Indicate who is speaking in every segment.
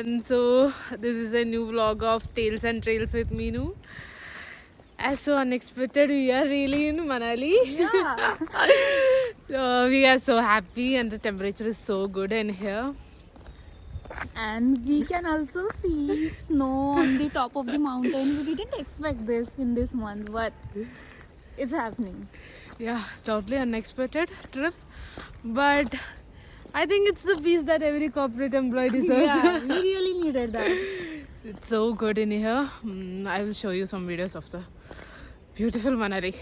Speaker 1: everyone, so this is a new vlog of Tales and Trails with Meenu. As so unexpected, we are really in Manali.
Speaker 2: Yeah.
Speaker 1: So we are so happy and the temperature is so good in here.
Speaker 2: And we can also see snow on the top of the mountain. We didn't expect this in this month, but it's happening.
Speaker 1: Yeah, totally unexpected trip, but I think it's the peace that every corporate employee deserves.
Speaker 2: Yeah, we really needed that.
Speaker 1: It's so good in here. I will show you some videos of the beautiful Manali.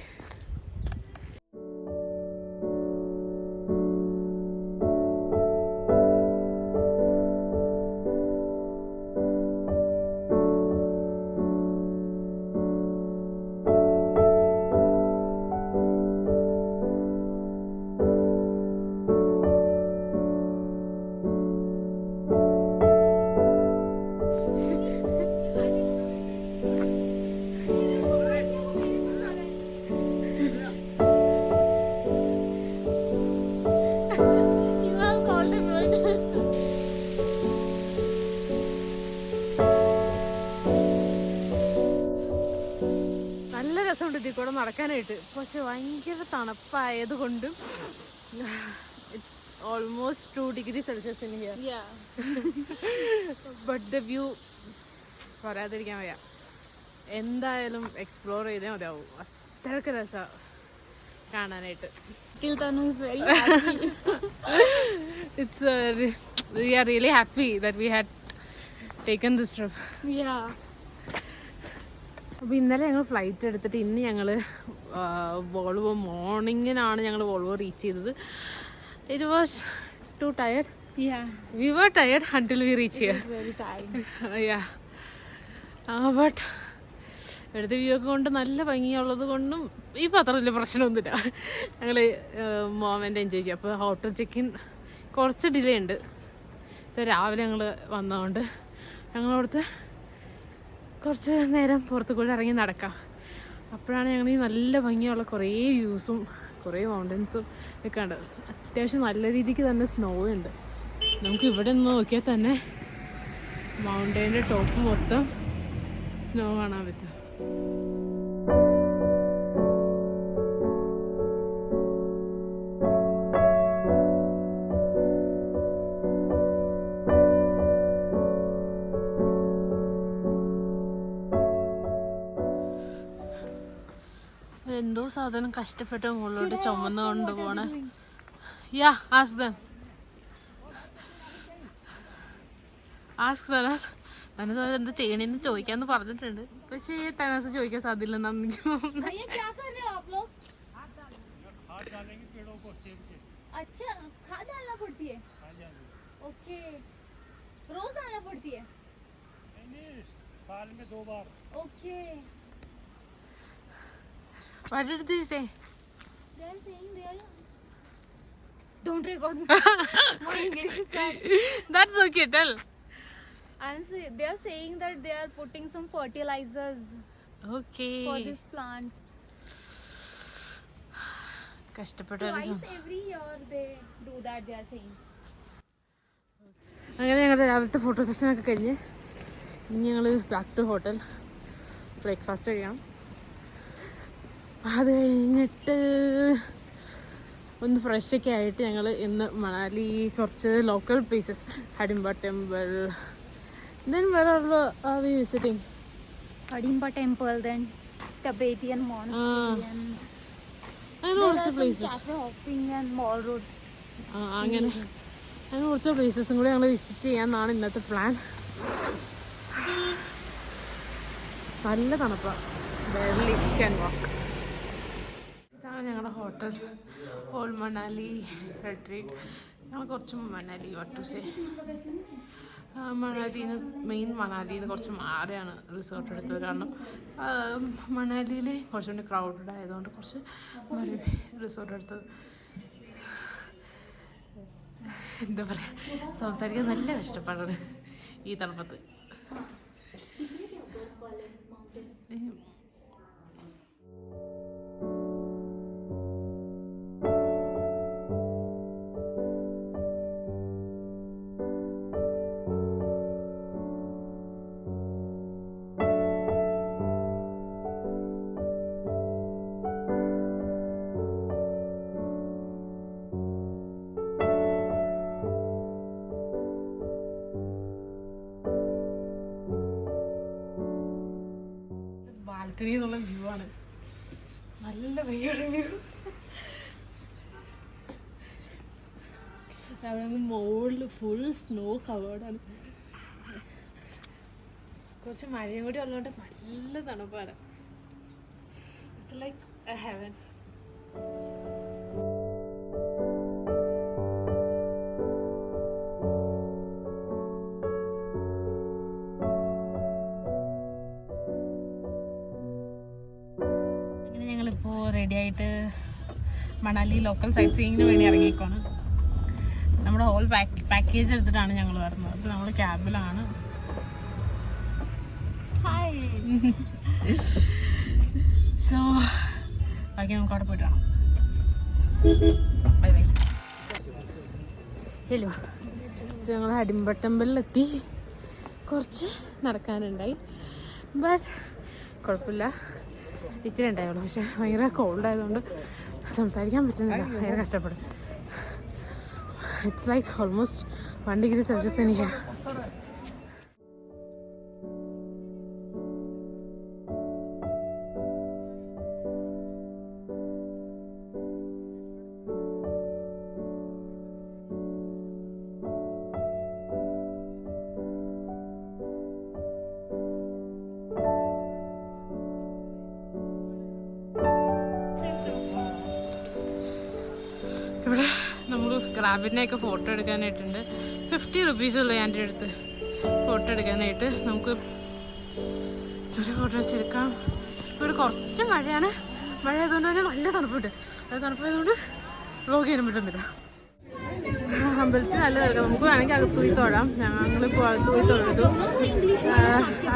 Speaker 1: You have called him, right? നല്ല രസമുണ്ട് ഇതിൽ കൂടെ നടക്കാനായിട്ട്, പക്ഷെ ഭയങ്കര തണുപ്പായത് കൊണ്ടും it's almost 2 degree Celsius in here.
Speaker 2: Yeah.
Speaker 1: But the view പറയാതിരിക്കാൻ വയ്യ. എന്തായാലും എക്സ്പ്ലോർ ചെയ്തേ മതിയാവും, അത്രയ്ക്ക് രസമാണ് കാണാനായിട്ട്.
Speaker 2: Till Tanu is very happy.
Speaker 1: It's we are really happy that we had taken this trip.
Speaker 2: Yeah.
Speaker 1: അപ്പോൾ ഇന്നലെ ഞങ്ങൾ ഫ്ലൈറ്റ് എടുത്തിട്ട് ഇന്ന് ഞങ്ങൾ വോൾവോ മോർണിംഗിനാണ് ഞങ്ങൾ വോൾവോ റീച്ച് ചെയ്തത്. It was too tired.
Speaker 2: Yeah.
Speaker 1: We were tired until we reach here.
Speaker 2: It's very tired.
Speaker 1: Yeah but ഇവിടുത്തെ വ്യൂ ഒക്കെ കൊണ്ട് നല്ല ഭംഗിയുള്ളത് കൊണ്ടും ഈ അത്ര വലിയ പ്രശ്നമൊന്നുമില്ല. ഞങ്ങൾ മൊമെൻ്റ് എൻജോയ് ചെയ്യും. അപ്പോൾ ഹോട്ടൽ ചെക്കിൻ കുറച്ച് ഡിലേ ഉണ്ട്. രാവിലെ ഞങ്ങൾ വന്നതുകൊണ്ട് ഞങ്ങളവിടുത്തെ കുറച്ച് നേരം പുറത്തു കൂടെ ഇറങ്ങി നടക്കാം. അപ്പോഴാണ് ഞങ്ങൾ ഈ നല്ല ഭംഗിയുള്ള കുറേ വ്യൂസും കുറേ മൗണ്ടൻസും ഒക്കെ കണ്ടത്. അത്യാവശ്യം നല്ല രീതിക്ക് തന്നെ സ്നോ ഉണ്ട്. നമുക്ക് ഇവിടെ നിന്ന് നോക്കിയാൽ തന്നെ മൗണ്ടൈൻ്റെ ടോപ്പ് മൊത്തം സ്നോ കാണാൻ പറ്റും. എന്തോ സാധനം കഷ്ടപ്പെട്ട് മുകളിലോട്ട് ചുമന്ന് കൊണ്ടുപോണേ. യാ ആസ്ക് ദം. തനസ് എന്താ ചെയ്യണെന്ന് ചോദിക്കാന്ന് പറഞ്ഞിട്ടുണ്ട്, പക്ഷേ തനസ് ചോദിക്കാൻ സാധ്യതയില്ലെന്നാണ് എനിക്ക് തോന്നുന്നത്. What did they say?
Speaker 2: They are saying they are. Don't record me. My English is bad.
Speaker 1: That's okay, tell.
Speaker 2: And they are saying that they are putting some fertilizers
Speaker 1: Okay.
Speaker 2: for these plants.
Speaker 1: കഷ്ടപ്പെട്ടവര്
Speaker 2: Twice every year they do that. They are saying.
Speaker 1: അങ്ങനെ ഞങ്ങളുടെ രാവിലത്തെ photo സെഷനൊക്കെ കഴിഞ്ഞ് ഇനി ഞങ്ങൾ back to hotel breakfast കഴിയണം. അത് കഴിഞ്ഞിട്ട് ഒന്ന് ഫ്രഷൊക്കെ ആയിട്ട് ഞങ്ങൾ ഇന്ന് മണാലി കുറച്ച് local places, Hadimba temple, then where are we visiting?
Speaker 2: Kadimba temple, then Tibetan monastery, and
Speaker 1: അങ്ങനെ കുറച്ച് places,
Speaker 2: cafe hopping and mall road.
Speaker 1: അങ്ങനെ കുറച്ച് പ്ലേസസും കൂടി ഞങ്ങൾ വിസിറ്റ് ചെയ്യാമെന്നാണ് ഇന്നത്തെ പ്ലാൻ. നല്ല തണുപ്പാണ്, barely can walk. ഇതാണ് ഞങ്ങളുടെ ഹോട്ടൽ, ഓൾ മണാലി റിട്രീറ്റ്. ഞങ്ങൾ കുറച്ച് മണാലി വട്ടൂസേ മണാലിന്ന് മണാലിന്ന് കുറച്ച് മാറിയാണ് റിസോർട്ട് എടുത്തത്. കാരണം മണാലിയിൽ കുറച്ചുകൂടി ക്രൗഡഡ് ആയതുകൊണ്ട് കുറച്ച് മാറി റിസോർട്ട് എടുത്തത്. എന്താ പറയുക, സംസാരിക്കാൻ നല്ല കഷ്ടപ്പാടാണ് ഈ തണുപ്പത്ത്. ബാൽക്കണി എന്നുള്ള വ്യൂ ആണ്. നല്ല ഭയങ്കര വ്യൂ. അവിടെ നിന്ന് മുകളിൽ ഫുൾ സ്നോ കവേർഡാണ്. കുറച്ച് മഴയും കൂടി ഉള്ളതുകൊണ്ട് നല്ല തണുപ്പാണ്. It's like A heaven. അങ്ങനെ ഞങ്ങളിപ്പോൾ റെഡി ആയിട്ട് മണാലി ലോക്കൽ സൈറ്റ് സീയിങ്ങിന് വേണ്ടി ഇറങ്ങിയേക്കാണ്. നമ്മുടെ ഹോൾ പാക്കേജ് എടുത്തിട്ടാണ് ഞങ്ങൾ വരുന്നത്. അപ്പോൾ നമ്മൾ ക്യാബിലാണ്. സോ ബാക്കി നമുക്ക് അവിടെ പോയിട്ട് കാണാം. Bye bye. ഹലോ. സോ ഞങ്ങൾ ഹഡിംബ ടെമ്പിളിലെത്തി. കുറച്ച് നടക്കാനുണ്ടായി, ബട്ട് കുഴപ്പമില്ല, ഇച്ചിരി ഉണ്ടായുള്ളൂ. പക്ഷെ ഭയങ്കര കോൾഡ് ആയതുകൊണ്ട് സംസാരിക്കാൻ പറ്റുന്നില്ല, ഭയങ്കര കഷ്ടപ്പെടും. It's like almost 1 degree Celsius in here. ഇവിടെ നമ്മൾ റാബിറ്റിനെയൊക്കെ ഫോട്ടോ എടുക്കാനായിട്ടുണ്ട്. 50 rupees ഉള്ളൂ എൻ്റെ അടുത്ത് ഫോട്ടോ എടുക്കാനായിട്ട്. നമുക്ക് ഒരു ഫോട്ടോസ് എടുക്കാം. ഇവിടെ കുറച്ച് മഴയാണ്. മഴ ആയതുകൊണ്ട് തന്നെ നല്ല തണുപ്പുണ്ട്. അത് തണുപ്പായതുകൊണ്ട് വ്ലോഗ് ചെയ്യാനും പറ്റുന്നില്ല. അമ്പലത്തിൽ നല്ല തിരക്കാം. നമുക്ക് വേണമെങ്കിൽ അകത്ത് പോയി തൊഴാം. ഞങ്ങളിപ്പോൾ അകത്ത് പോയി തൊഴുതു.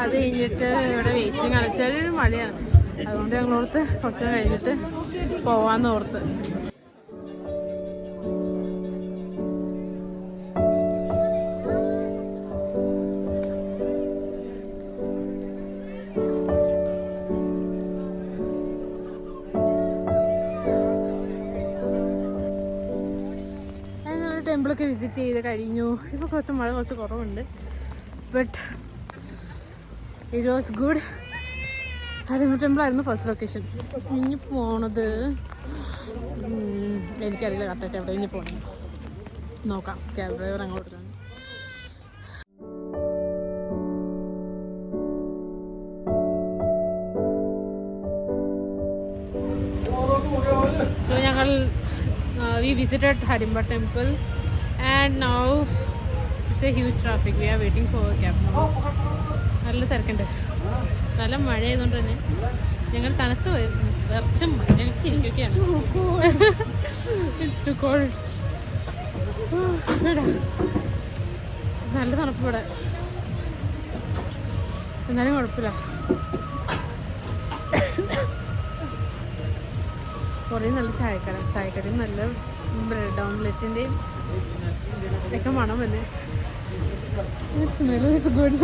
Speaker 1: അത് കഴിഞ്ഞിട്ട് ഇവിടെ വെയിറ്റിംഗ് ആണ്. ചെറിയൊരു മഴയാണ്, അതുകൊണ്ട് ഞങ്ങളോർത്ത് കുറച്ച് കഴിഞ്ഞിട്ട് പോവാമെന്ന് ഓർത്ത്. ടെമ്പിളൊക്കെ വിസിറ്റ് ചെയ്ത് കഴിഞ്ഞു. ഇപ്പോൾ കുറച്ച് മഴ കുറച്ച് കുറവുണ്ട്, but it was good. Hadimba ടെമ്പിളായിരുന്നു ഫസ്റ്റ് ലൊക്കേഷൻ. ഇനി പോണത് എനിക്കറിയില്ല കറക്റ്റായിട്ട് എവിടെ ഇനി പോകണം. നോക്കാം. ക്യാബ് ഡ്രൈവർ അങ്ങോട്ടാണ്. സോ ഞങ്ങൾ we visited Hidimba temple and now it's a huge traffic. We are waiting for a cab. നല്ല തിരക്കുണ്ട്. നല്ല മഴ ആയതുകൊണ്ട് തന്നെ ഞങ്ങൾ തണുത്ത് നിറച്ചും മഴച്ചിരിക്കുകയാണ്. It's to called. നല്ല തണുപ്പ് ഇവിടെ, എന്നാലും കുഴപ്പമില്ല. കുറേ നല്ല ചായക്കടയും നല്ല ബ്രെഡ് ഓംലെറ്റിൻ്റെയും ഒക്കെ മണം തന്നെ. Smell is good.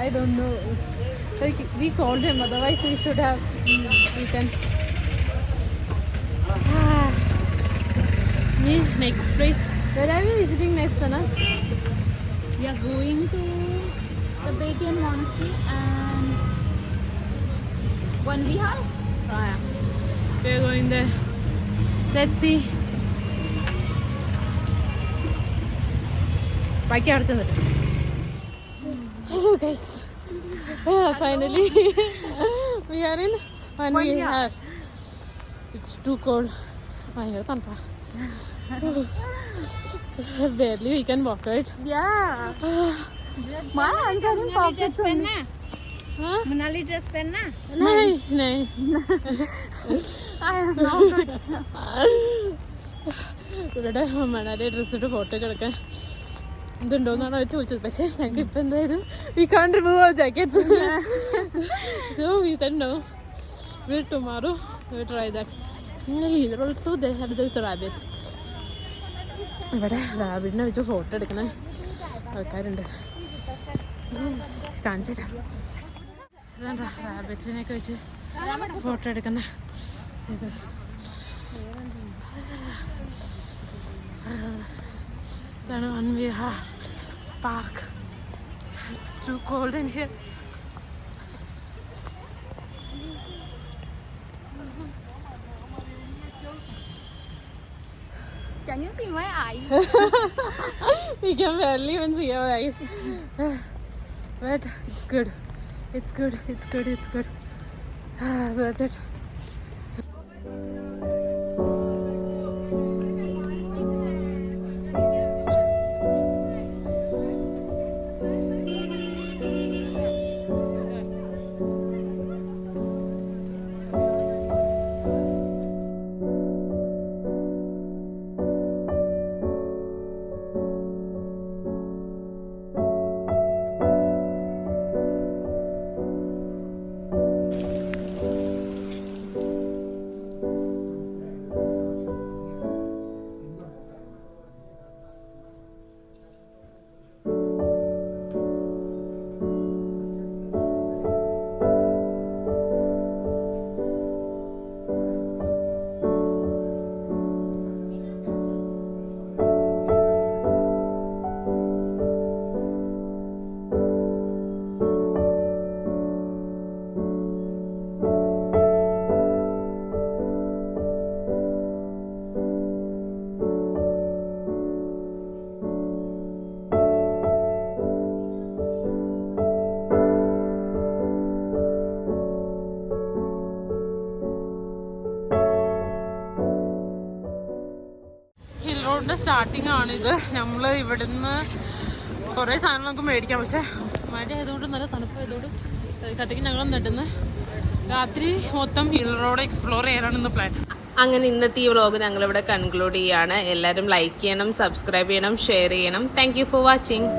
Speaker 1: I don't know. Like we called him, otherwise we should have eaten. Next place. Where are we visiting next, Anas?
Speaker 2: We are going to the Betian Monastery and one Vihar.
Speaker 1: Yeah. We are going there. Let's see. ബാക്കി അവിടെ ചെന്നിട്ട്. Hello guys. Finally we are in one Vihar. It's too cold. ഭയങ്കര തണുപ്പാ. Barely we can walk, right?
Speaker 2: Yeah. My hands are in pockets only.
Speaker 1: Huh?
Speaker 2: Manali dress penna?
Speaker 1: नहीं.
Speaker 2: I am not.
Speaker 1: ഇവിടെ Manali dress ഇട്ട് photo ഒക്കെ എടുക്കാൻ ഇതുണ്ടോന്നാണ് അവർ ചോദിച്ചത്. പക്ഷേ ഞങ്ങൾക്ക് ഇപ്പം എന്തായാലും we can't remove our jackets. So we said no, will tomorrow we try that. Here also they have this rabbit. ഇവിടെ റാബിറ്റിനെ വെച്ച് ഫോട്ടോ എടുക്കുന്ന ആൾക്കാരുണ്ട്. കാണിച്ചു തരാം. ഇതാ റാബിറ്റ്സിനെയൊക്കെ വെച്ച് ഫോട്ടോ എടുക്കുന്ന ഇത്. ഇതാണ് one Vihar. park. It's too cold in here.
Speaker 2: Can you see my eyes?
Speaker 1: We can barely even see our eyes. But it's good. It's good. It's good. It's good. Worth it. Hill റോഡിൻ്റെ starting ആണിത്. നമ്മൾ ഇവിടുന്ന് കുറേ സാധനങ്ങൾ നമുക്ക് മേടിക്കാം. പക്ഷേ മഴ ആയതുകൊണ്ട് നല്ല തണുപ്പായതുകൊണ്ട് കത്തിക്ക് ഞങ്ങൾ നടുന്ന് രാത്രി മൊത്തം ഹിൽ റോഡ് എക്സ്പ്ലോർ ചെയ്യാനാണ് ഇന്ന് പ്ലാൻ.
Speaker 3: അങ്ങനെ ഇന്നത്തെ ഈ വ്ളോഗ് ഞങ്ങളിവിടെ കൺക്ലൂഡ് ചെയ്യാണ്. എല്ലാവരും ലൈക്ക് ചെയ്യണം, സബ്സ്ക്രൈബ് ചെയ്യണം, ഷെയർ ചെയ്യണം. Thank you for watching.